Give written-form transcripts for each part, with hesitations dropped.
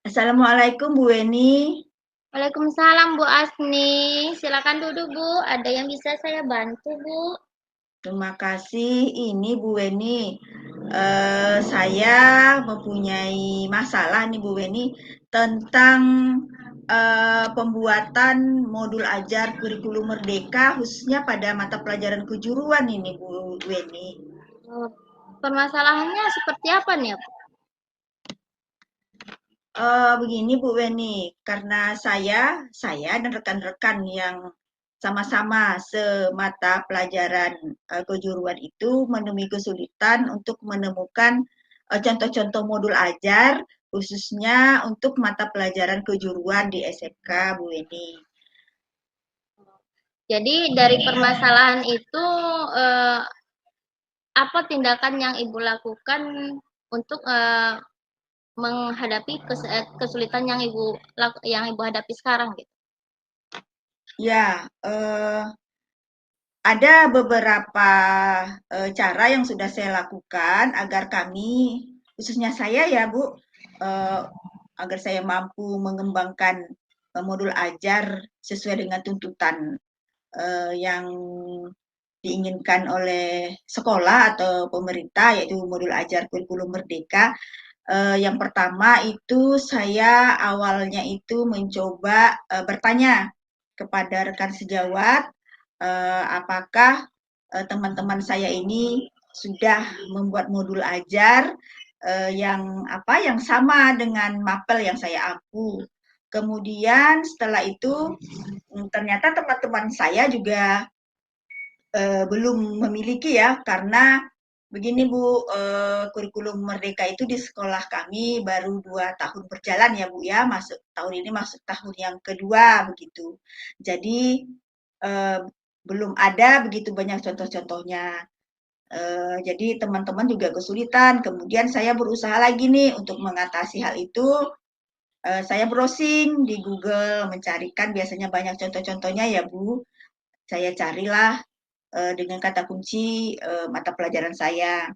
Assalamualaikum Bu Weni. Waalaikumsalam Bu Asni. Silakan duduk Bu. Ada yang bisa saya bantu Bu? Terima kasih. Ini Bu Weni, saya mempunyai masalah nih Bu Weni tentang pembuatan modul ajar kurikulum Merdeka khususnya pada mata pelajaran kejuruan ini Bu Weni. Oh, permasalahannya seperti apa nih? Begini Bu Weni, karena saya dan rekan-rekan yang sama-sama semata pelajaran kejuruan itu menemui kesulitan untuk menemukan contoh-contoh modul ajar khususnya untuk mata pelajaran kejuruan di SMK Bu Weni. Jadi dari permasalahan itu eh, apa tindakan yang Ibu lakukan untuk menghadapi kesulitan yang Ibu hadapi sekarang gitu? Ya, ada beberapa cara yang sudah saya lakukan agar kami, khususnya saya ya Bu, eh, agar saya mampu mengembangkan modul ajar sesuai dengan tuntutan yang diinginkan oleh sekolah atau pemerintah, yaitu modul ajar kurikulum Merdeka. Yang pertama itu saya awalnya itu mencoba bertanya kepada rekan sejawat apakah teman-teman saya ini sudah membuat modul ajar yang sama dengan mapel yang saya ampu. Kemudian setelah itu ternyata teman-teman saya juga belum memiliki ya karena begini Bu, kurikulum Merdeka itu di sekolah kami baru 2 tahun berjalan ya Bu ya, masuk tahun ini masuk tahun yang kedua begitu. Jadi eh, belum ada begitu banyak contoh-contohnya. Jadi teman-teman juga kesulitan. Kemudian saya berusaha lagi nih untuk mengatasi hal itu. Saya browsing di Google, mencarikan biasanya banyak contoh-contohnya ya Bu. Saya carilah dengan kata kunci mata pelajaran saya.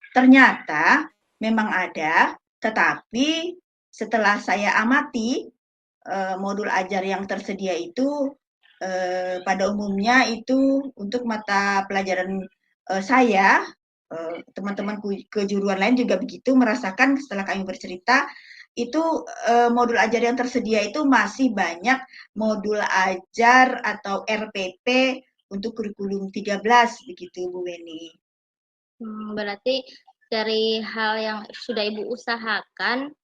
Ternyata memang ada, tetapi setelah saya amati modul ajar yang tersedia itu pada umumnya itu untuk mata pelajaran saya, teman-teman kejuruan lain juga begitu merasakan setelah kami bercerita itu modul ajar yang tersedia itu masih banyak modul ajar atau RPP untuk kurikulum 13 begitu Bu Weni. Berarti dari hal yang sudah Ibu usahakan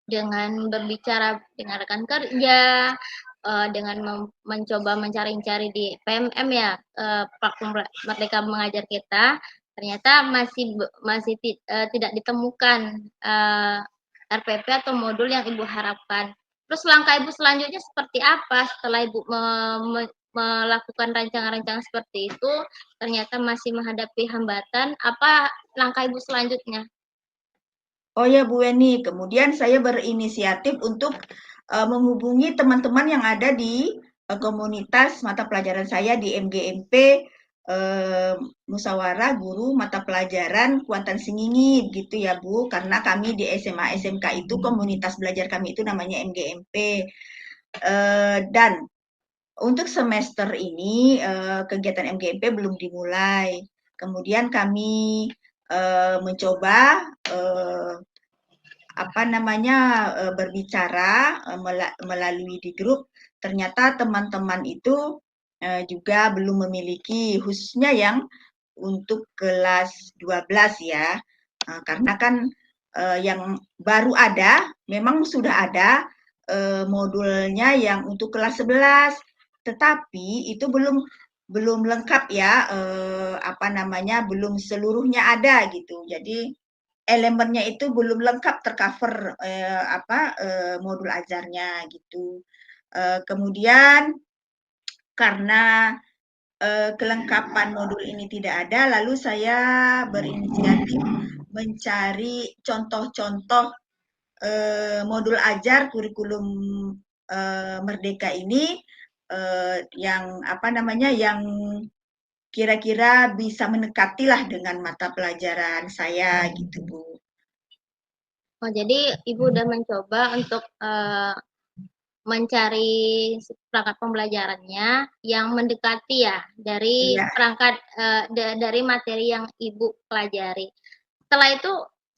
dengan berbicara dengan rekan kerja, dengan mencoba mencari-cari di PMM ya, platform Merdeka Mengajar kita, ternyata tidak ditemukan RPP atau modul yang Ibu harapkan. Terus langkah Ibu selanjutnya seperti apa setelah Ibu melakukan rancangan-rancangan seperti itu, ternyata masih menghadapi hambatan, apa langkah Ibu selanjutnya? Oh ya Bu Weni, kemudian saya berinisiatif untuk menghubungi teman-teman yang ada di komunitas mata pelajaran saya di MGMP eh, Musyawarah Guru Mata Pelajaran Kuantan Singingi gitu ya Bu, karena kami di SMA SMK itu komunitas belajar kami itu namanya MGMP. Dan untuk semester ini kegiatan MGMP belum dimulai. Kemudian kami mencoba eh, apa namanya berbicara melalui di grup, ternyata teman-teman itu juga belum memiliki khususnya yang untuk kelas 12 ya. Karena kan yang baru ada memang sudah ada modulnya yang untuk kelas 11, tetapi itu belum belum lengkap ya apa namanya belum seluruhnya ada gitu. Jadi elemennya itu belum lengkap tercover modul ajarnya gitu. Kemudian karena kelengkapan modul ini tidak ada, lalu saya berinisiatif mencari contoh-contoh modul ajar kurikulum Merdeka ini yang apa namanya yang kira-kira bisa mendekatilah dengan mata pelajaran saya gitu Bu. Oh, jadi Ibu udah mencoba untuk mencari perangkat pembelajarannya yang mendekati ya dari Iya. perangkat dari materi yang Ibu pelajari.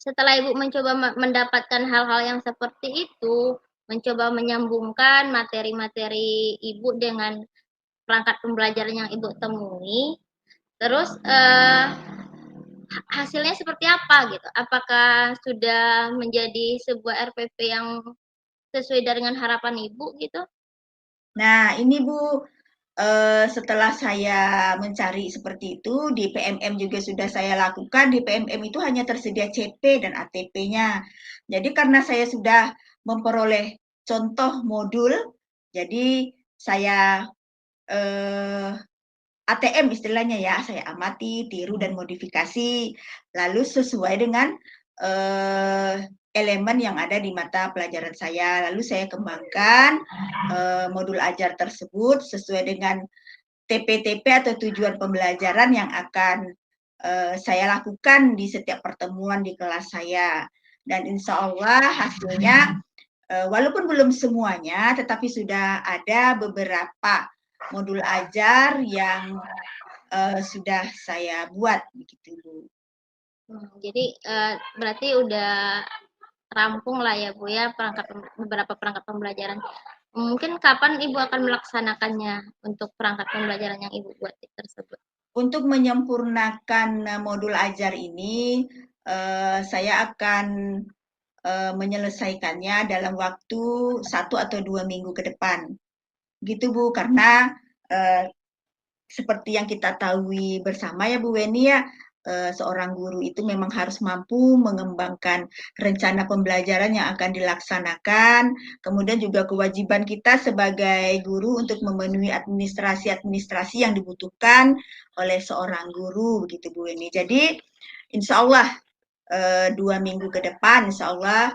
Setelah Ibu mencoba mendapatkan hal-hal yang seperti itu, mencoba menyambungkan materi-materi Ibu dengan perangkat pembelajaran yang Ibu temui, terus hasilnya seperti apa gitu? Apakah sudah menjadi sebuah RPP yang sesuai dengan harapan Ibu gitu? Nah, ini Bu, setelah saya mencari seperti itu, di PMM juga sudah saya lakukan. Di PMM itu hanya tersedia CP dan ATP-nya. Jadi karena saya sudah memperoleh contoh modul, jadi saya eh, ATM istilahnya ya, saya amati, tiru dan modifikasi, lalu sesuai dengan elemen yang ada di mata pelajaran saya. Lalu saya kembangkan modul ajar tersebut sesuai dengan TP-TP atau tujuan pembelajaran yang akan saya lakukan di setiap pertemuan di kelas saya. Dan insya Allah hasilnya, walaupun belum semuanya, tetapi sudah ada beberapa modul ajar yang sudah saya buat begitu Bu. Jadi berarti udah rampung lah ya Bu ya beberapa perangkat pembelajaran. Mungkin kapan Ibu akan melaksanakannya untuk perangkat pembelajaran yang Ibu buat tersebut? Untuk menyempurnakan modul ajar ini, saya akan menyelesaikannya dalam waktu 1 atau 2 minggu ke depan. Gitu Bu, karena eh, seperti yang kita tahu bersama ya Bu Weni ya, seorang guru itu memang harus mampu mengembangkan rencana pembelajaran yang akan dilaksanakan, kemudian juga kewajiban kita sebagai guru untuk memenuhi administrasi-administrasi yang dibutuhkan oleh seorang guru, begitu Bu Weni. Jadi, insya Allah 2 minggu ke depan, insya Allah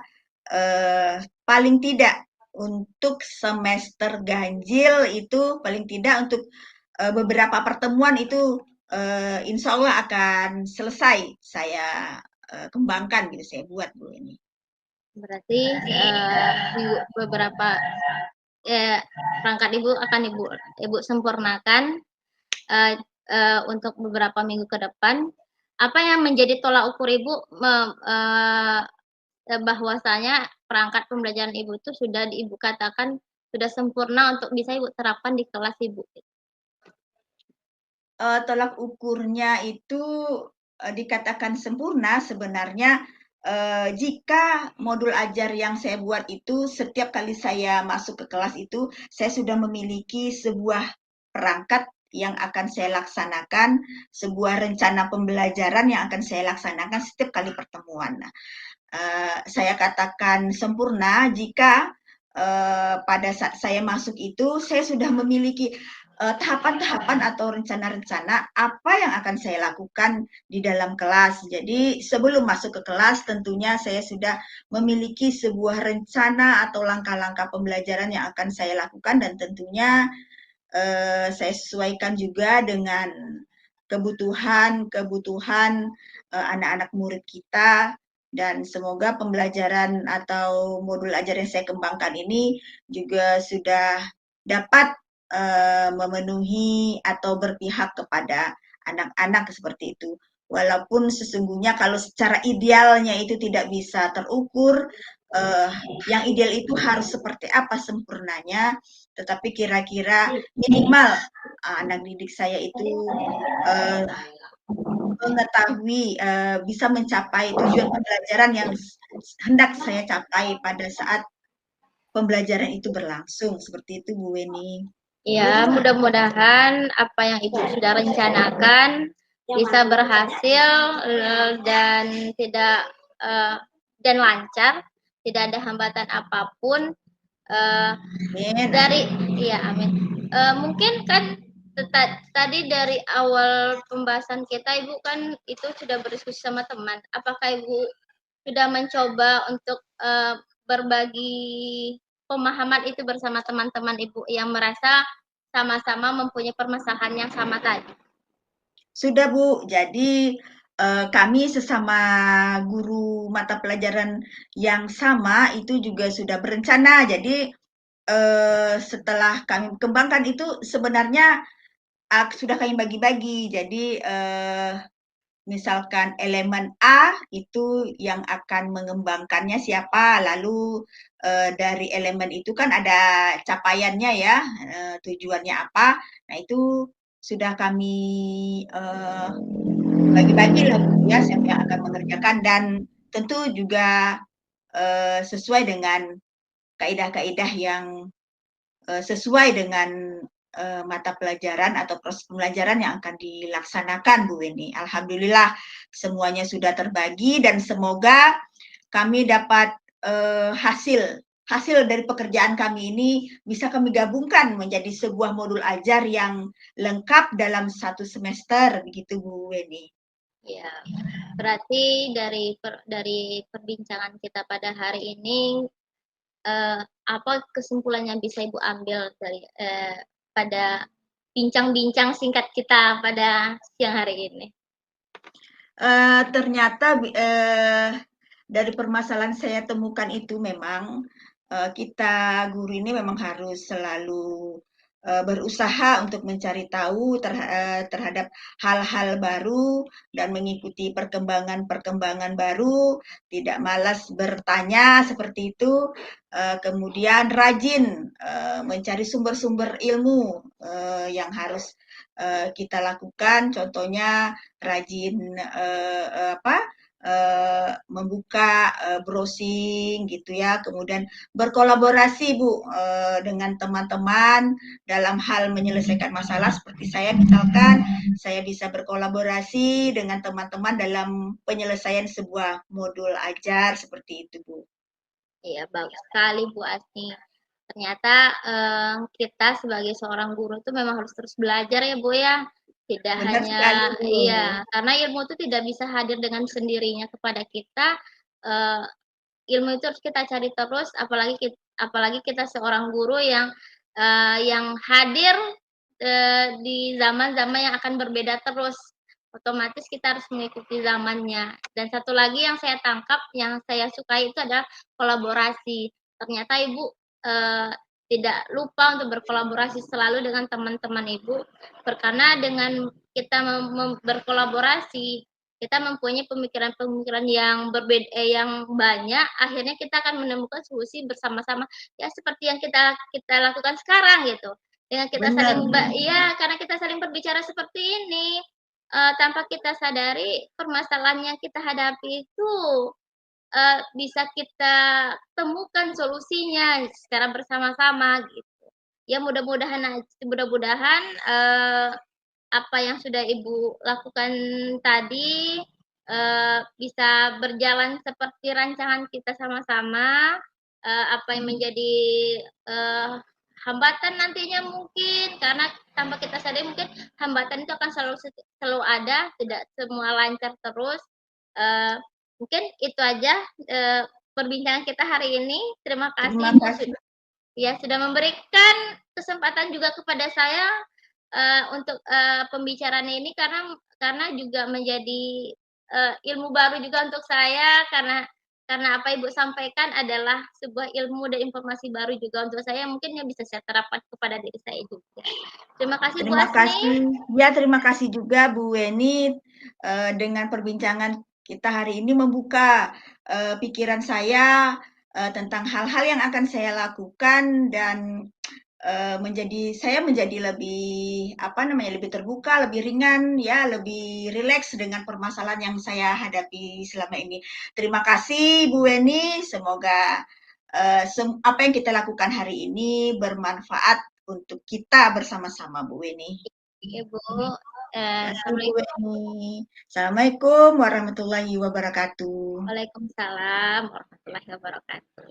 paling tidak untuk semester ganjil itu paling tidak untuk beberapa pertemuan itu insya Allah akan selesai saya kembangkan gitu saya buat Bu ini. Berarti beberapa perangkat Ibu akan Ibu sempurnakan untuk beberapa minggu ke depan. Apa yang menjadi tolak ukur Ibu bahwasanya perangkat pembelajaran Ibu itu sudah Ibu katakan sudah sempurna untuk bisa Ibu terapkan di kelas Ibu? Tolak ukurnya itu dikatakan sempurna sebenarnya jika modul ajar yang saya buat itu setiap kali saya masuk ke kelas itu saya sudah memiliki sebuah perangkat yang akan saya laksanakan, sebuah rencana pembelajaran yang akan saya laksanakan setiap kali pertemuan. Nah, saya katakan sempurna jika pada saat saya masuk itu saya sudah memiliki tahapan-tahapan atau rencana-rencana apa yang akan saya lakukan di dalam kelas. Jadi sebelum masuk ke kelas tentunya saya sudah memiliki sebuah rencana atau langkah-langkah pembelajaran yang akan saya lakukan dan tentunya saya sesuaikan juga dengan kebutuhan anak-anak murid kita dan semoga pembelajaran atau modul ajar yang saya kembangkan ini juga sudah dapat memenuhi atau berpihak kepada anak-anak seperti itu. Walaupun sesungguhnya kalau secara idealnya itu tidak bisa terukur, yang ideal itu harus seperti apa sempurnanya, tetapi kira-kira minimal anak didik saya itu mengetahui bisa mencapai tujuan pembelajaran yang hendak saya capai pada saat pembelajaran itu berlangsung. Seperti itu Bu Weni. Ya, mudah-mudahan apa yang Ibu sudah rencanakan bisa berhasil dan tidak dan lancar, tidak ada hambatan apapun. Amin. Dari iya, amin. Mungkin kan tadi dari awal pembahasan kita Ibu kan itu sudah berdiskusi sama teman. Apakah Ibu sudah mencoba untuk berbagi pemahaman itu bersama teman-teman Ibu yang merasa sama-sama mempunyai permasalahan yang sama tadi? Sudah Bu, jadi kami sesama guru mata pelajaran yang sama itu juga sudah berencana. Jadi setelah kami kembangkan itu sebenarnya sudah kami bagi-bagi. Jadi misalkan elemen A itu yang akan mengembangkannya siapa, lalu dari elemen itu kan ada capaiannya ya, tujuannya apa. Nah itu sudah kami bagi-bagi lah ya siapa yang akan mengerjakan dan tentu juga sesuai dengan kaidah-kaidah yang sesuai dengan mata pelajaran atau proses pembelajaran yang akan dilaksanakan Bu Weni. Alhamdulillah semuanya sudah terbagi dan semoga kami dapat hasil dari pekerjaan kami ini bisa kami gabungkan menjadi sebuah modul ajar yang lengkap dalam satu semester begitu Bu Weni. Ya, berarti dari perbincangan kita pada hari ini, apa kesimpulannya bisa Ibu ambil dari pada bincang-bincang singkat kita pada siang hari ini? Ternyata dari permasalahan saya temukan itu memang kita guru ini memang harus selalu berusaha untuk mencari tahu terhadap hal-hal baru dan mengikuti perkembangan-perkembangan baru, tidak malas bertanya seperti itu, kemudian rajin mencari sumber-sumber ilmu yang harus kita lakukan, contohnya rajin membuka browsing gitu ya, kemudian berkolaborasi Bu dengan teman-teman dalam hal menyelesaikan masalah seperti saya misalkan saya bisa berkolaborasi dengan teman-teman dalam penyelesaian sebuah modul ajar seperti itu Bu. Iya, bagus sekali Bu Asni. Ternyata kita sebagai seorang guru itu memang harus terus belajar ya Bu ya. Tidak Benar hanya sekali Bu. iya, karena ilmu itu tidak bisa hadir dengan sendirinya kepada kita. Eh, Ilmu itu harus kita cari terus, apalagi kita seorang guru yang hadir di zaman-zaman yang akan berbeda terus. Otomatis kita harus mengikuti zamannya. Dan satu lagi yang saya tangkap, yang saya sukai itu adalah kolaborasi. Ternyata Ibu eh, tidak lupa untuk berkolaborasi selalu dengan teman-teman Ibu, karena dengan kita berkolaborasi, kita mempunyai pemikiran-pemikiran yang berbeda, yang banyak, akhirnya kita akan menemukan solusi bersama-sama ya seperti yang kita lakukan sekarang gitu. Dengan kita Benar. iya, karena kita saling berbicara seperti ini, tanpa kita sadari permasalahan yang kita hadapi itu bisa kita temukan solusinya secara bersama-sama gitu. Ya mudah-mudahan apa yang sudah Ibu lakukan tadi bisa berjalan seperti rancangan kita sama-sama. Apa yang menjadi hambatan nantinya mungkin karena tanpa kita sadari mungkin hambatan itu akan selalu ada, tidak semua lancar terus. Mungkin itu aja perbincangan kita hari ini. Terima kasih Terima Ibu kasih. ya sudah memberikan kesempatan juga kepada saya untuk pembicaraan ini karena juga menjadi ilmu baru juga untuk saya karena apa Ibu sampaikan adalah sebuah ilmu dan informasi baru juga untuk saya mungkin yang bisa saya terapkan kepada diri saya juga. Terima kasih Bu Terima Asni. kasih. Ya, terima kasih juga Bu Weni dengan perbincangan kita hari ini membuka pikiran saya tentang hal-hal yang akan saya lakukan dan saya menjadi lebih lebih terbuka, lebih ringan ya, lebih rileks dengan permasalahan yang saya hadapi selama ini. Terima kasih Bu Weni, semoga apa yang kita lakukan hari ini bermanfaat untuk kita bersama-sama Bu Weni. Iya Bu. Assalamualaikum. Assalamualaikum warahmatullahi wabarakatuh. Waalaikumsalam warahmatullahi wabarakatuh.